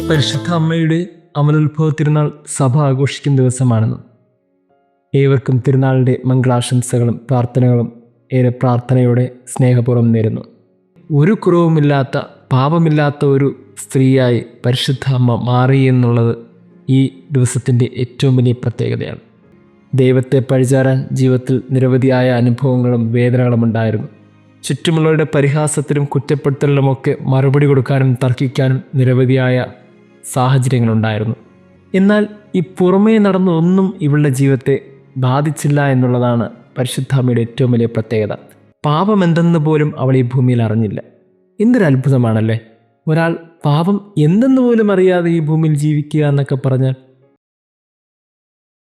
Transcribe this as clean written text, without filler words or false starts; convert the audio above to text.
പരിശുദ്ധ അമ്മയുടെ അമലോത്ഭവ തിരുനാൾ സഭ ആഘോഷിക്കുന്ന ദിവസമാണെന്ന്. ഏവർക്കും തിരുനാളിൻ്റെ മംഗളാശംസകളും പ്രാർത്ഥനകളും ഏറെ പ്രാർത്ഥനയോടെ സ്നേഹപൂർവ്വം നേരുന്നു. ഒരു കുറവുമില്ലാത്ത പാപമില്ലാത്ത ഒരു സ്ത്രീയായി പരിശുദ്ധ അമ്മ മാറി എന്നുള്ളത് ഈ ദിവസത്തിൻ്റെ ഏറ്റവും വലിയ പ്രത്യേകതയാണ്. ദൈവത്തെ പഴിചാരാൻ ജീവിതത്തിൽ നിരവധിയായ അനുഭവങ്ങളും വേദനകളും ഉണ്ടായിരുന്നു. ചുറ്റുമുള്ളവരുടെ പരിഹാസത്തിലും കുറ്റപ്പെടുത്തലിലുമൊക്കെ മറുപടി കൊടുക്കാനും തർക്കിക്കാനും നിരവധിയായ സാഹചര്യങ്ങളുണ്ടായിരുന്നു. എന്നാൽ ഈ പുറമേ നടന്നതൊന്നും ഇവളുടെ ജീവിതത്തെ ബാധിച്ചില്ല എന്നുള്ളതാണ് പരിശുദ്ധ അമ്മയുടെ ഏറ്റവും വലിയ പ്രത്യേകത. പാപം എന്തെന്ന് പോലും അവൾ ഈ ഭൂമിയിൽ അറിഞ്ഞില്ല. എന്തൊരു അത്ഭുതമാണല്ലേ! ഒരാൾ പാപം എന്തെന്ന് പോലും അറിയാതെ ഈ ഭൂമിയിൽ ജീവിക്കുക എന്നൊക്കെ പറഞ്ഞാൽ